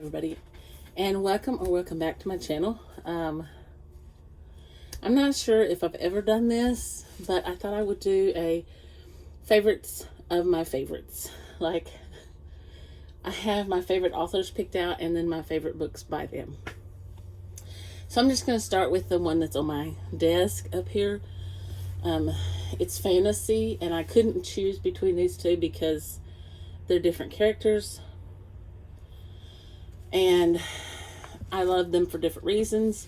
Everybody, and welcome back to my channel. I'm not sure if I've ever done this, but I thought I would do a favorites of my favorites. Like, I have my favorite authors picked out and then my favorite books by them. So I'm just going to start with the one that's on my desk up here. It's fantasy, and I couldn't choose between these two because they're different characters, and I love them for different reasons.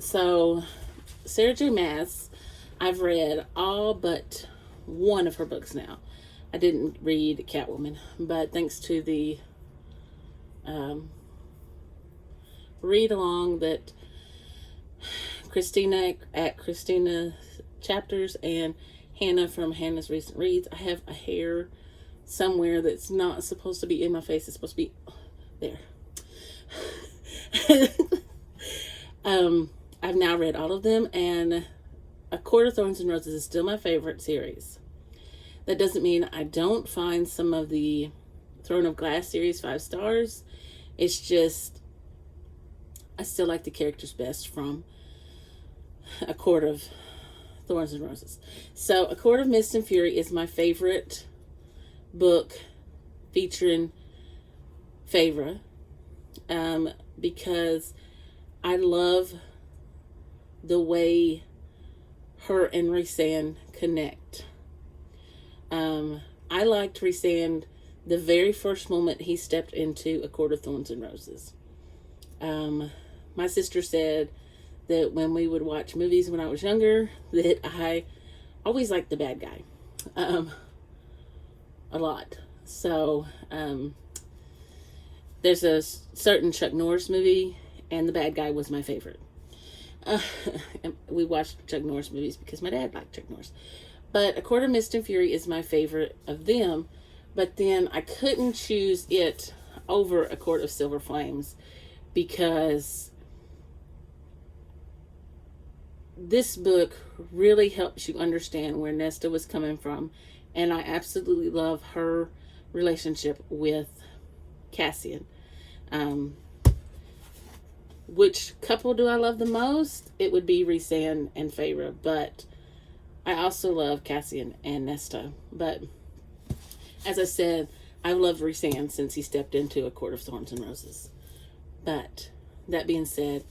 So Sarah J Maas, I've read all but one of her books now. I didn't read Catwoman, but thanks to the read along that Christina at Christina Chapters and Hannah from Hannah's Recent Reads, I have a hair somewhere that's not supposed to be in my face. It's supposed to be there. I've now read all of them, and A Court of Thorns and Roses is still my favorite series. That doesn't mean I don't find some of the Throne of Glass series 5 stars. It's just I still like the characters best from A Court of Thorns and Roses. So A Court of Mist and Fury is my favorite book featuring Feyre, because I love the way her and Rhysand connect. I liked Rhysand the very first moment he stepped into A Court of Thorns and Roses. My sister said that when we would watch movies when I was younger, that I always liked the bad guy. A lot. So, there's a certain Chuck Norris movie, and the bad guy was my favorite. We watched Chuck Norris movies because my dad liked Chuck Norris. But A Court of Mist and Fury is my favorite of them. But then I couldn't choose it over A Court of Silver Flames because this book really helps you understand where Nesta was coming from. And I absolutely love her relationship with Cassian. Which couple do I love the most? It would be Rhysand and Feyre, but I also love Cassian and Nesta. But as I said, I've loved Rhysand since he stepped into A Court of Thorns and Roses. But that being said,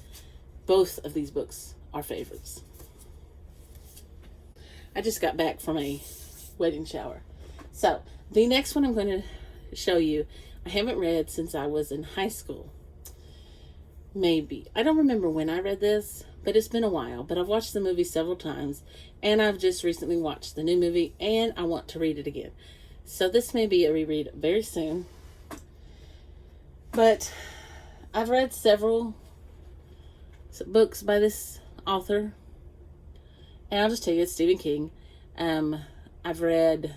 both of these books are favorites. I just got back from a wedding shower. So the next one I'm going to show you, I haven't read since I was in high school. Maybe. I don't remember when I read this, but it's been a while. But I've watched the movie several times, and I've just recently watched the new movie, and I want to read it again. So this may be a reread very soon. But I've read several books by this author, and I'll just tell you, it's Stephen King. I've read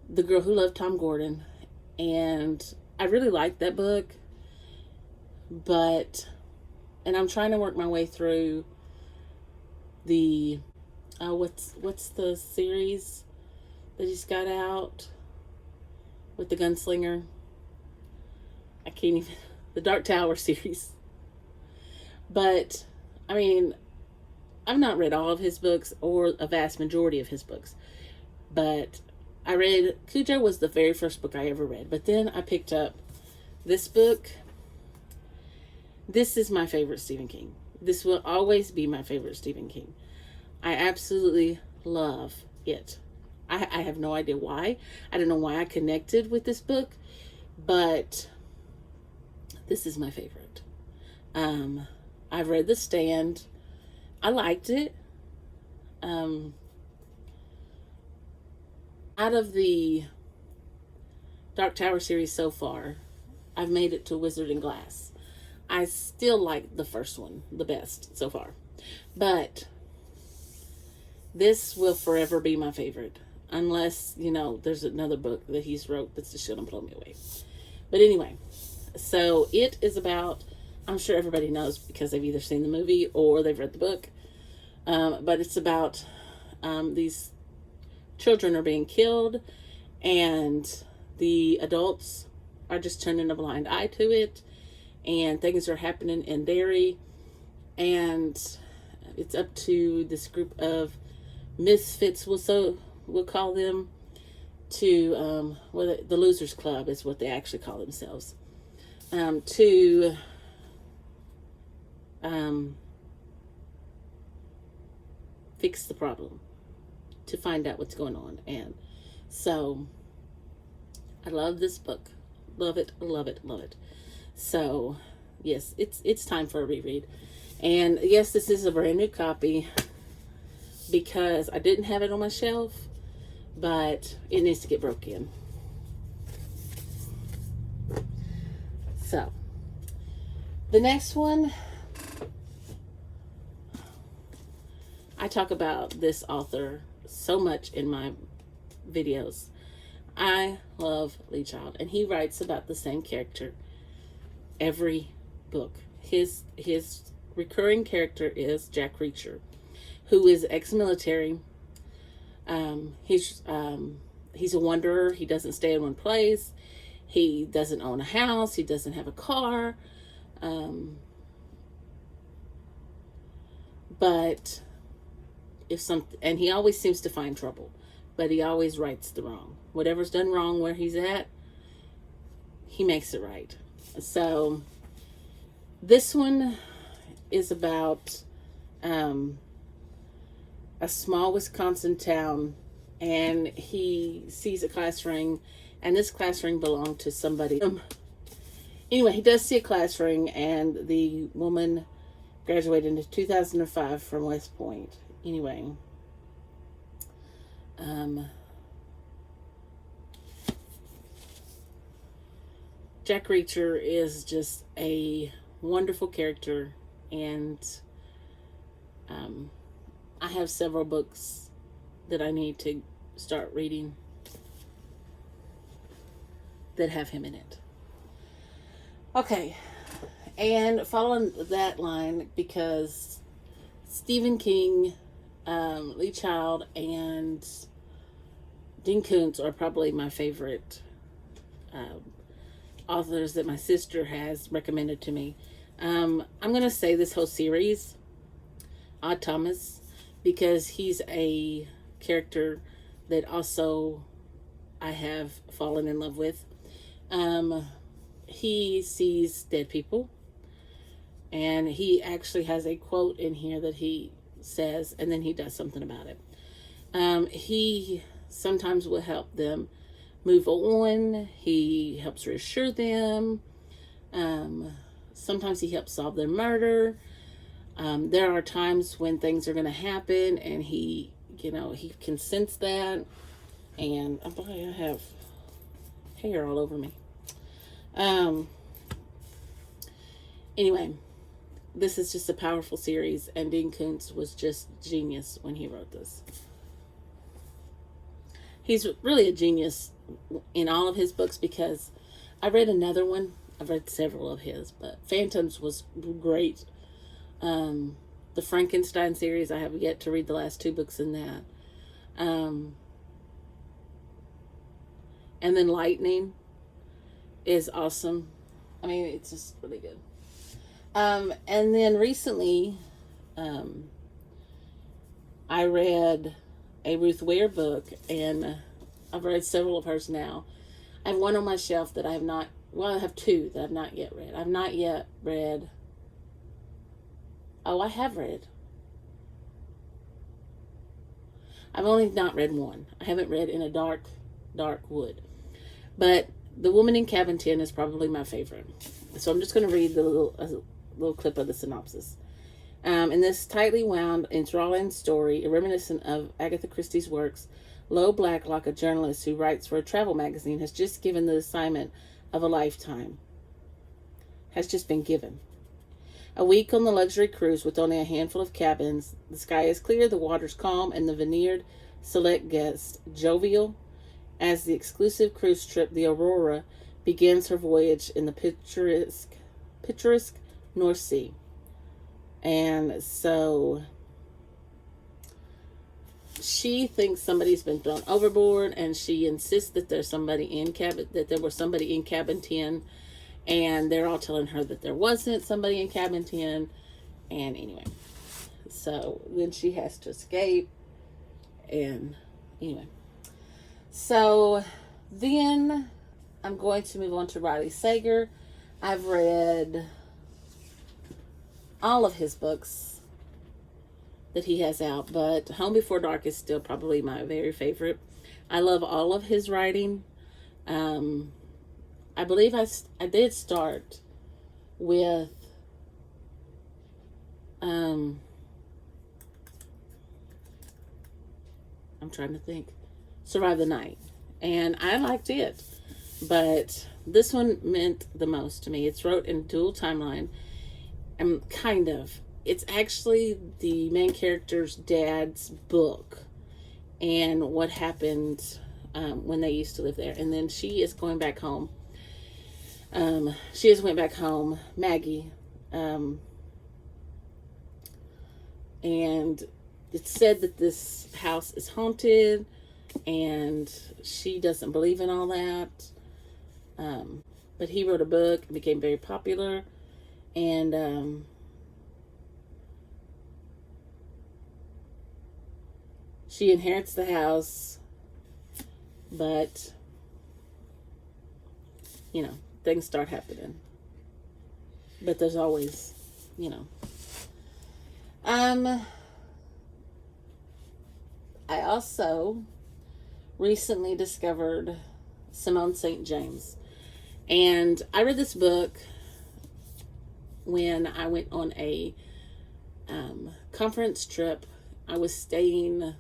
The Girl Who Loved Tom Gordon, and I really liked that book. And I'm trying to work my way through the, what's the series that he's got out with the gunslinger? I can't even, the Dark Tower series. But, I mean, I've not read all of his books or a vast majority of his books. But I read, Cujo was the very first book I ever read. But then I picked up this book. This is my favorite Stephen King. This will always be my favorite Stephen King. I absolutely love it. I have no idea why. I don't know why I connected with this book, but this is my favorite. I've read The Stand. I liked it. Out of the Dark Tower series so far, I've made it to Wizard and Glass. I still like the first one the best so far. But this will forever be my favorite. Unless, there's another book that he's wrote that's just going to blow me away. But anyway, so it is about, I'm sure everybody knows because they've either seen the movie or they've read the book. But it's about these children are being killed, and the adults are just turning a blind eye to it, and things are happening in Derry, and it's up to this group of misfits, we'll call them, to the Losers Club is what they actually call themselves, to fix the problem, to find out what's going on. And so I love this book. Love it, love it, love it. So yes, it's time for a reread. And yes, this is a brand new copy because I didn't have it on my shelf, but it needs to get broke in. So the next one, I talk about this author so much in my videos. I love Lee Child, and he writes about the same character every book. His recurring character is Jack Reacher, who is ex-military. He's a wanderer. He doesn't stay in one place. He doesn't own a house. He doesn't have a car. But and he always seems to find trouble, but he always rights the wrong. Whatever's done wrong where he's at, he makes it right. So this one is about a small Wisconsin town, and he sees a class ring, and this class ring belonged to somebody. Anyway, he does see a class ring, and the woman graduated in 2005 from West Point. Anyway, Jack Reacher is just a wonderful character, and I have several books that I need to start reading that have him in it. Okay, and following that line, because Stephen King, Lee Child, and Dean Koontz are probably my favorite authors that my sister has recommended to me. I'm going to say this whole series, Odd Thomas, because he's a character that also I have fallen in love with. He sees dead people, and he actually has a quote in here that he says, and then he does something about it. He sometimes will help them move on. He helps reassure them. Sometimes he helps solve their murder. There are times when things are going to happen, and he can sense that. And oh boy, I have hair all over me. Anyway, this is just a powerful series, and Dean Koontz was just genius when he wrote this. He's really a genius in all of his books, because I read another one. I've read several of his, but Phantoms was great. The Frankenstein series, I have yet to read the last 2 books in that. And then Lightning is awesome. I mean, it's just really good. And then recently, I read a Ruth Ware book, and I've read several of hers now. I have one on my shelf that I have not, well, I have 2 that I've not yet read. I've not yet read, I have read. I've only not read one. I haven't read In a Dark, Dark Wood. But The Woman in Cabin 10 is probably my favorite. So I'm just going to read the little clip of the synopsis. In this tightly wound, enthralling story, reminiscent of Agatha Christie's works, Lo Blacklock, a journalist who writes for a travel magazine, has just given the assignment of a lifetime. Has just been given. A week on the luxury cruise with only a handful of cabins. The sky is clear, the water's calm, and the veneered select guests jovial as the exclusive cruise trip, the Aurora, begins her voyage in the picturesque North Sea. And so she thinks somebody's been thrown overboard, and she insists that there's somebody in that there was somebody in cabin 10, and they're all telling her that there wasn't somebody in cabin 10. And anyway, so then she has to escape. And anyway, so then I'm going to move on to Riley Sager. I've read all of his books that he has out, but Home Before Dark is still probably my very favorite. I love all of his writing. I believe I did start with I'm trying to think, Survive the Night, and I liked it, but this one meant the most to me. It's wrote in dual timeline, and it's actually the main character's dad's book and what happened when they used to live there. And then she is going back home. She has went back home, Maggie, and it's said that this house is haunted, and she doesn't believe in all that. But he wrote a book and became very popular, and she inherits the house, but things start happening. But there's always, I also recently discovered Simone St. James. And I read this book when I went on a conference trip. I was staying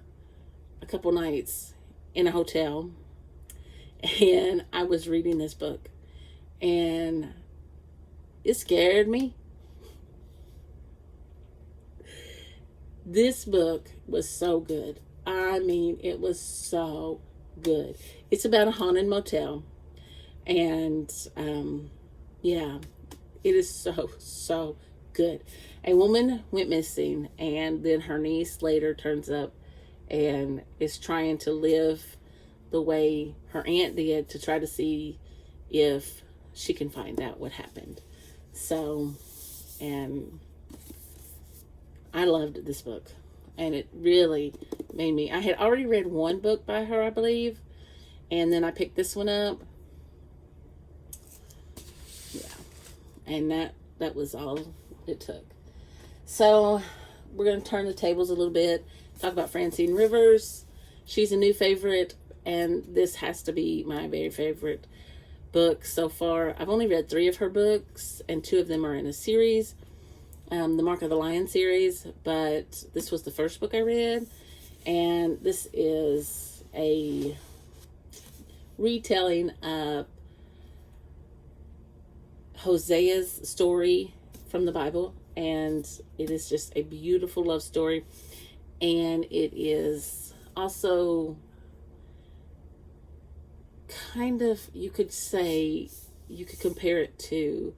a couple nights in a hotel, and I was reading this book, and it scared me. This book was so good. I mean, it was so good. It's about a haunted motel, and yeah, it is so good. A woman went missing, and then her niece later turns up and is trying to live the way her aunt did to try to see if she can find out what happened. So, and I loved this book, and it really made me. I had already read one book by her, I believe, and then I picked this one up. Yeah, and that was all it took. So we're going to turn the tables a little bit, talk about Francine Rivers. She's a new favorite, and this has to be my very favorite book so far. I've only read 3 of her books, and 2 of them are in a series, the Mark of the Lion series, but this was the first book I read, and this is a retelling of Hosea's story from the Bible, and it is just a beautiful love story, and it is also kind of, you could compare it to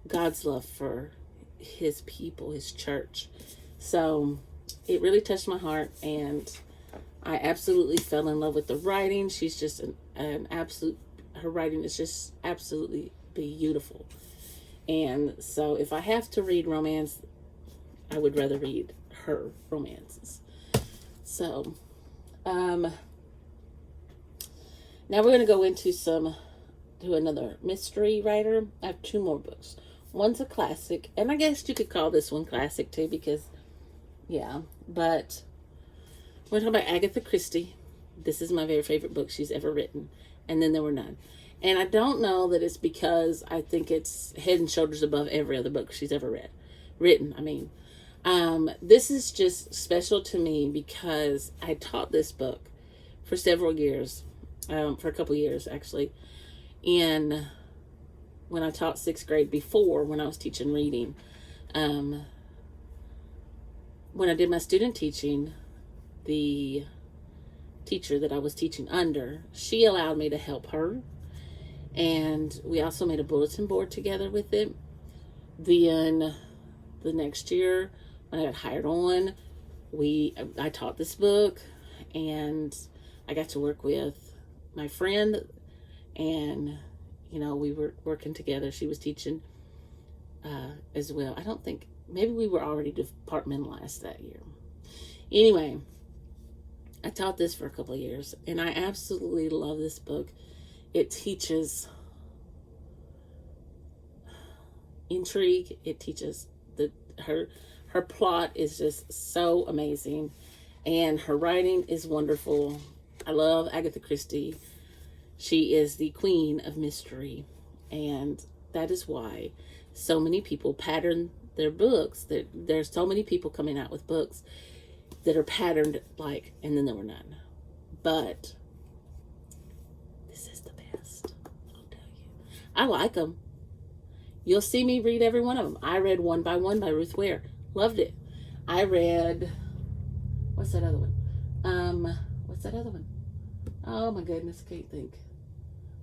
God's love for his people, his church. So it really touched my heart, and I absolutely fell in love with the writing. She's just an absolute, her writing is just absolutely beautiful. And so if I have to read romance, I would rather read her romances. So now we're going to go into another mystery writer. I have 2 more books. One's a classic, and I guess you could call this one classic too, because but we're talking about Agatha Christie. This is my very favorite book she's ever written, and Then There Were None. And I don't know that it's because I think it's head and shoulders above every other book she's ever written. This is just special to me because I taught this book for several years, for a couple years actually, when I taught 6th grade, before when I was teaching reading. When I did my student teaching, the teacher that I was teaching under, she allowed me to help her, and we also made a bulletin board together with it. Then the next year when I got hired on, I taught this book. and I got to work with my friend, and we were working together. She was teaching as well. I don't think, maybe we were already departmentalized that year. Anyway, I taught this for a couple of years, and I absolutely love this book. It teaches intrigue. It teaches her plot is just so amazing, and her writing is wonderful. I love Agatha Christie. She is the queen of mystery, and that is why so many people pattern their books. There's so many people coming out with books that are patterned like And Then There Were None. But this is the best, I'll tell you. I like them. You'll see me read every one of them. I read One by One by Ruth Ware. Loved it. I read, what's that other one? What's that other one? Oh my goodness, can't think.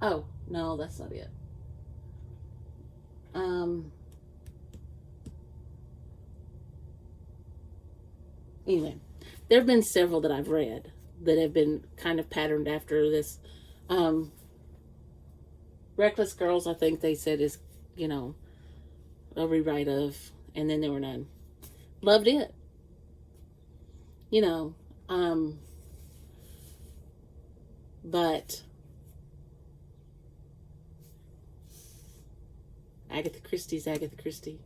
Oh, no, that's not it. Anyway, there have been several that I've read that have been kind of patterned after this. Reckless Girls, I think they said, is, a rewrite of And Then There Were None. Loved it. But Agatha Christie's Agatha Christie.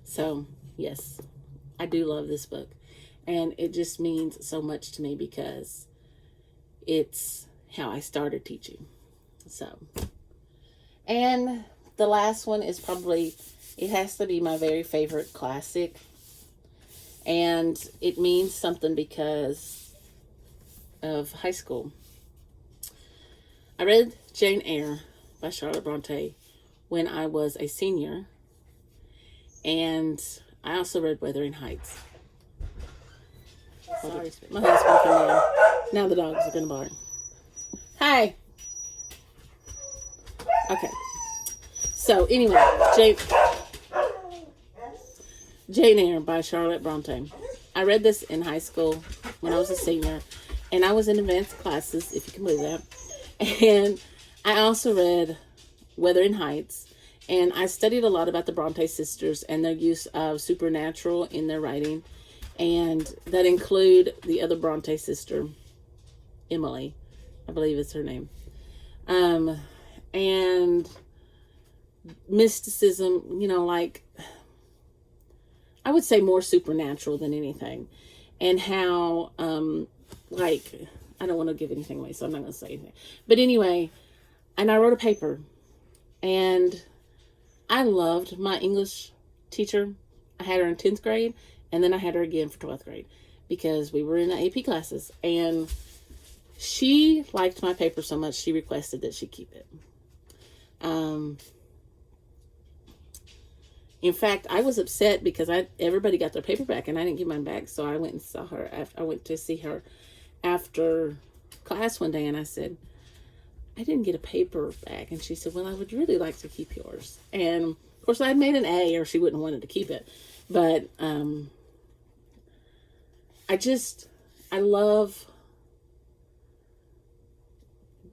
So, yes, I do love this book. And it just means so much to me because it's how I started teaching. So, and the last one is probably, it has to be my very favorite classic. And it means something because of high school. I read Jane Eyre by Charlotte Bronte when I was a senior. And I also read Wuthering Heights. Sorry, my husband came in. Now the dogs are going to bark. Hey! Okay. So, anyway, Jane Eyre by Charlotte Bronte. I read this in high school when I was a senior, and I was in advanced classes, if you can believe that. And I also read Wuthering Heights, and I studied a lot about the Bronte sisters and their use of supernatural in their writing, and that include the other Bronte sister, Emily, I believe is her name, and mysticism, like, I would say more supernatural than anything, and how, I don't want to give anything away, so I'm not going to say anything, but anyway, and I wrote a paper, and I loved my English teacher. I had her in 10th grade, and then I had her again for 12th grade, because we were in the AP classes, and she liked my paper so much, she requested that she keep it. In fact, I was upset because everybody got their paper back and I didn't get mine back. So I went and saw her. I went to see her after class one day, and I said, I didn't get a paper back. And she said, well, I would really like to keep yours. And of course I had made an A, or she wouldn't have wanted to keep it. But I love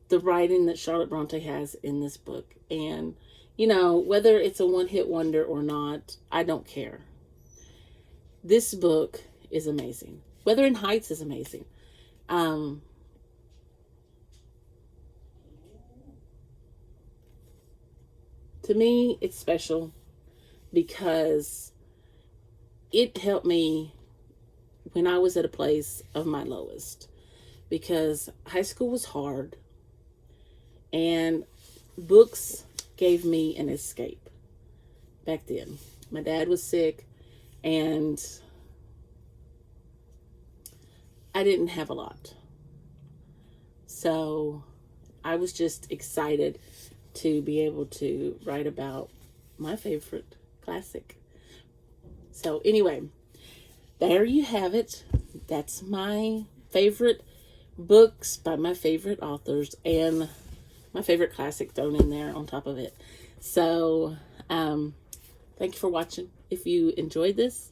the writing that Charlotte Bronte has in this book. And whether it's a one-hit wonder or not, I don't care. This book is amazing. Wuthering Heights is amazing. To me, it's special because it helped me when I was at a place of my lowest. Because high school was hard, and books gave me an escape back then. My dad was sick, and I didn't have a lot. So I was just excited to be able to write about my favorite classic. So anyway, there you have it. That's my favorite books by my favorite authors, and my favorite classic thrown in there on top of it. So, thank you for watching. If you enjoyed this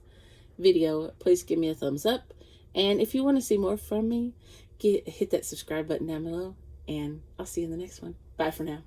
video, please give me a thumbs up. And if you want to see more from me, hit that subscribe button down below, and I'll see you in the next one. Bye for now.